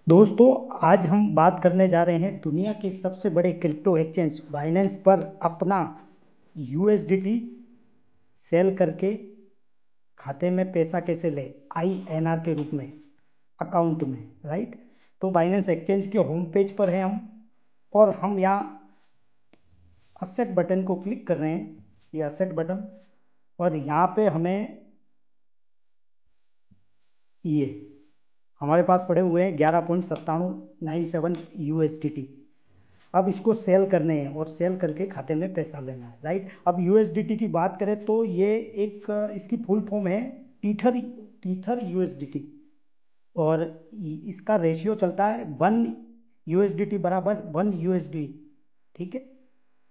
दोस्तों, आज हम बात करने जा रहे हैं दुनिया के सबसे बड़े क्रिप्टो एक्सचेंज बाइनेंस पर अपना यूएसडीटी सेल करके खाते में पैसा कैसे ले, आईएनआर के रूप में अकाउंट में। राइट। तो बाइनेंस एक्सचेंज के होम पेज पर हैं हम, और हम यहाँ असेट बटन को क्लिक कर रहे हैं, ये असेट बटन। और यहाँ पे हमें ये हमारे पास पड़े हुए हैं 11.9797 USDT। अब इसको सेल करने हैं और सेल करके खाते में पैसा लेना है। राइट। अब यूएसडीटी की बात करें तो ये एक इसकी फुल फॉर्म है टीथर टीथर यूएसडीटी। और इसका रेशियो चलता है 1 USDT बराबर 1 USD। ठीक है,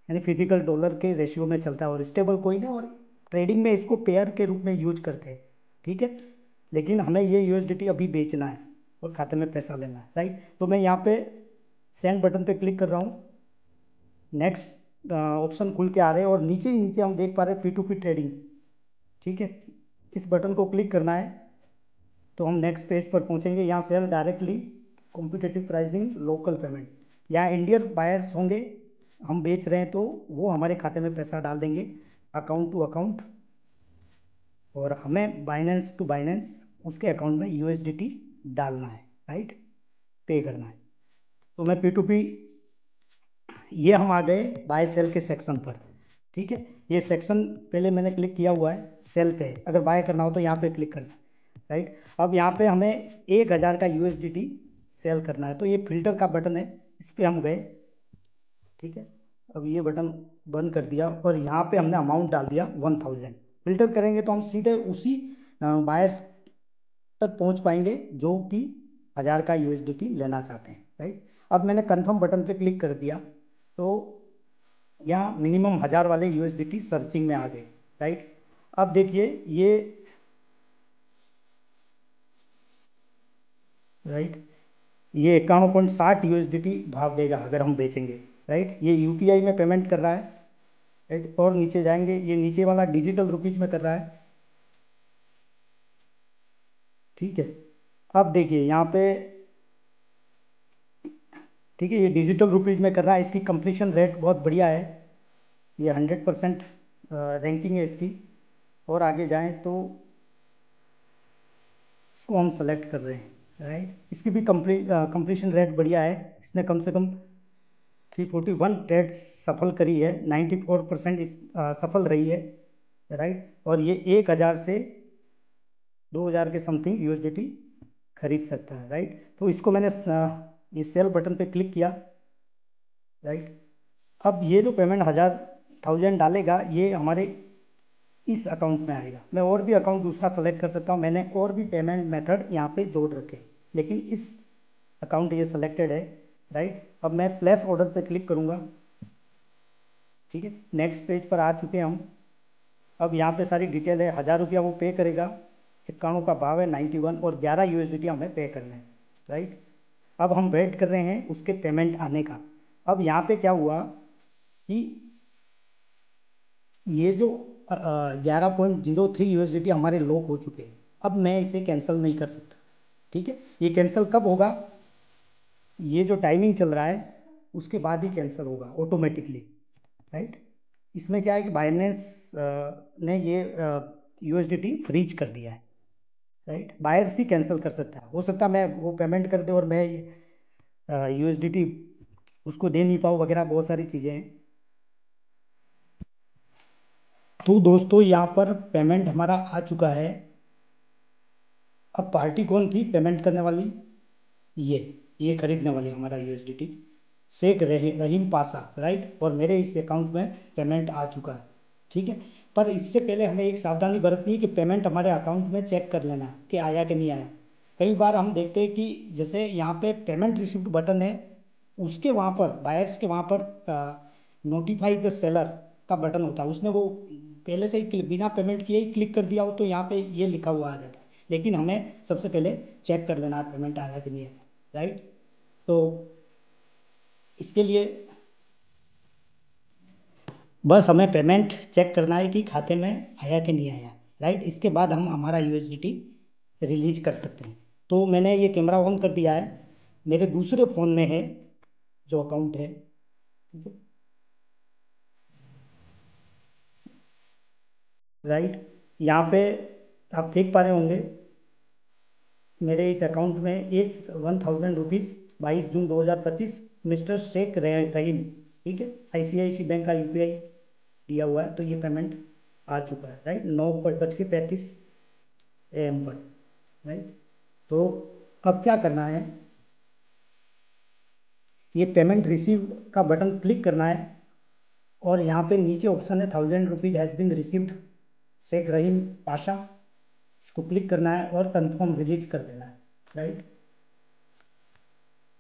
यानी फिजिकल डॉलर के रेशियो में चलता है और स्टेबल कोइन है, और ट्रेडिंग में इसको पेयर के रूप में यूज करते हैं। ठीक है, लेकिन हमें ये यूएसडीटी अभी बेचना है और खाते में पैसा लेना है। राइट। तो मैं यहाँ पे सेंड बटन पे क्लिक कर रहा हूँ। नेक्स्ट ऑप्शन खुल के आ रहे हैं, और नीचे ही नीचे हम देख पा रहे हैं P2P ट्रेडिंग। ठीक है, इस बटन को क्लिक करना है तो हम नेक्स्ट पेज पर पहुंचेंगे। यहाँ sell directly, competitive pricing, local payment. यहाँ इंडियन बायर्स होंगे, हम बेच रहे हैं तो वो हमारे खाते में पैसा डाल देंगे अकाउंट टू अकाउंट, और हमें बाइनेंस टू बाइनेंस उसके अकाउंट में यूएसडीटी डालना है। राइट, पे करना है। तो मैं P2P, ये हम आ गए बाय सेल के सेक्शन पर। ठीक है, ये सेक्शन पहले मैंने क्लिक किया हुआ है सेल पे, अगर बाय करना हो तो यहाँ पे क्लिक करना है। राइट। अब यहाँ पे हमें 1000 का यूएसडीटी सेल करना है, तो ये फिल्टर का बटन है, इस पर हम गए। ठीक है, अब ये बटन बंद कर दिया और यहाँ पे हमने अमाउंट डाल दिया 1000। फिल्टर करेंगे तो हम सीधे उसी बायर्स तक पहुँच पाएंगे जो कि 1000 का यूएसडीटी लेना चाहते हैं। राइट। अब मैंने कंफर्म बटन पे क्लिक कर दिया तो यहाँ मिनिमम 1000 वाले यूएसडीटी सर्चिंग में आ गए। राइट। अब देखिए ये, राइट, ये 51.60 USDT भाव देगा अगर हम बेचेंगे। राइट, ये यूपीआई में पेमेंट कर रहा है। राइट, और नीचे जाएंगे, ये नीचे वाला डिजिटल रुपीज में कर रहा है। ठीक है, अब देखिए यहाँ पे, ठीक है, ये डिजिटल रुपीज में कर रहा है। इसकी कंप्लीशन रेट बहुत बढ़िया है, ये 100% रैंकिंग है इसकी। और आगे जाएं तो इसको हम सेलेक्ट कर रहे हैं। राइट, इसकी भी कंप्लीशन रेट बढ़िया है, इसने कम से कम 341 ट्रेड सफल करी है, 94% इस सफल रही है। राइट, और ये 1000 से 2000 के समथिंग यूएसडीटी खरीद सकता है। राइट, तो इसको मैंने ये सेल बटन पे क्लिक किया। राइट, अब ये जो पेमेंट 1000 डालेगा ये हमारे इस अकाउंट में आएगा। मैं और भी अकाउंट दूसरा सेलेक्ट कर सकता हूँ, मैंने और भी पेमेंट मेथड यहाँ पे जोड़ रखे, लेकिन इस अकाउंट ये सेलेक्टेड है। राइट, अब मैं प्लेस ऑर्डर पे क्लिक करूँगा। ठीक है, नेक्स्ट पेज पर आ चुके हैं हम। अब यहाँ पे सारी डिटेल है, 1000 रुपया वो पे करेगा, 91 का भाव है 91, और 11 यूएसडीटी हमें पे करना है। राइट, अब हम वेट कर रहे हैं उसके पेमेंट आने का। अब यहाँ पे क्या हुआ कि ये जो 11.03 USDT हमारे लॉक हो चुके हैं, अब मैं इसे कैंसिल नहीं कर सकता। ठीक है, ये कैंसिल कब होगा, ये जो टाइमिंग चल रहा है उसके बाद ही कैंसिल होगा ऑटोमेटिकली। राइट, इसमें क्या है कि बाइनेंस ने ये यूएसडीटी फ्रीज कर दिया है। राइट, बायर्स ही कैंसिल कर सकता है, हो सकता है मैं वो पेमेंट कर दे और मैं यूएसडीटी उसको दे नहीं पाऊँ, वगैरह बहुत सारी चीज़ें हैं। तो दोस्तों यहाँ पर पेमेंट हमारा आ चुका है। अब पार्टी कौन थी पेमेंट करने वाली, ये खरीदने वाली हमारा यूएसडीटी शेख रहीम पासा। राइट, और मेरे इस अकाउंट में पेमेंट आ चुका है। ठीक है, पर इससे पहले हमें एक सावधानी बरतनी है कि पेमेंट हमारे अकाउंट में चेक कर लेना कि आया कि नहीं आया। कई बार हम देखते हैं कि जैसे यहाँ पे पेमेंट रिसिप्ट बटन है, उसके वहाँ पर बायर्स के वहाँ पर नोटिफाई द सेलर का बटन होता है, उसने वो पहले से ही बिना पेमेंट किए ही क्लिक कर दिया हो तो यहाँ पे ये लिखा हुआ आ जाता है। लेकिन हमें सबसे पहले चेक कर लेना है पेमेंट आया कि नहीं आया। राइट, तो इसके लिए बस हमें पेमेंट चेक करना है कि खाते में आया कि नहीं आया। राइट, इसके बाद हम हमारा यूएसडीटी रिलीज कर सकते हैं। तो मैंने ये कैमरा ऑन कर दिया है, मेरे दूसरे फ़ोन में है जो अकाउंट है, ठीक है, राइट। यहाँ पे आप देख पा रहे होंगे मेरे इस अकाउंट में एक 1000 रुपीज़ 22 जून 2025 मिस्टर शेख रहीम, ठीक है, ICICI बैंक का UPI दिया हुआ है, तो ये पेमेंट आ चुका है, राइट, 9:35 AM पर, राइट। तो अब क्या करना है, ये पेमेंट रिसीव का बटन क्लिक करना है और यहाँ पे नीचे ऑप्शन है 1000 rupees has been received Shaikh Rahim Pasha, इसको क्लिक करना है और कंफर्म रिलीज कर देना है, राइट।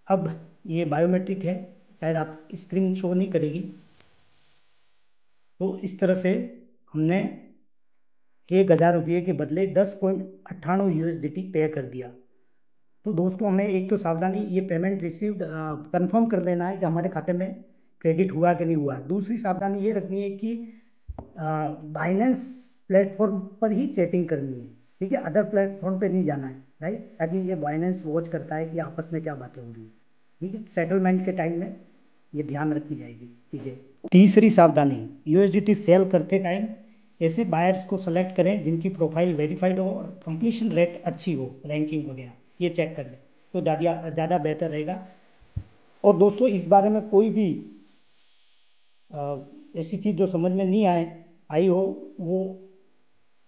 अब ये बायोमेट्रिक है, शायद आप स्क्रीन शो नहीं करेगी। तो इस तरह से हमने 1000 रुपये के बदले 10.98 USDT पे कर दिया। तो दोस्तों हमें एक तो सावधानी, ये पेमेंट रिसीव्ड कंफर्म कर लेना है कि हमारे खाते में क्रेडिट हुआ कि नहीं हुआ। दूसरी सावधानी ये रखनी है कि बाइनेंस प्लेटफॉर्म पर ही चैटिंग करनी है, ठीक है, अदर प्लेटफॉर्म पे नहीं जाना है, राइट, ताकि ये बाइनेंस वॉच करता है कि आपस में क्या बातें हो रही हैं, ठीक है। सेटलमेंट के टाइम में ये ध्यान रखी जाएगी चीज़ें। तीसरी सावधानी, USDT सेल करते टाइम ऐसे बायर्स को सेलेक्ट करें जिनकी प्रोफाइल वेरीफाइड हो और कंप्लीशन रेट अच्छी हो, रैंकिंग वगैरह, ये चेक कर लें तो ज़्यादा बेहतर रहेगा। और दोस्तों इस बारे में कोई भी ऐसी चीज़ जो समझ में नहीं आई हो, वो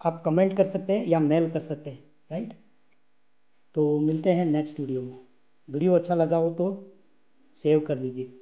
आप कमेंट कर सकते हैं या मेल कर सकते हैं, राइट। तो मिलते हैं नेक्स्ट वीडियो में। वीडियो अच्छा लगा हो तो सेव कर लीजिए।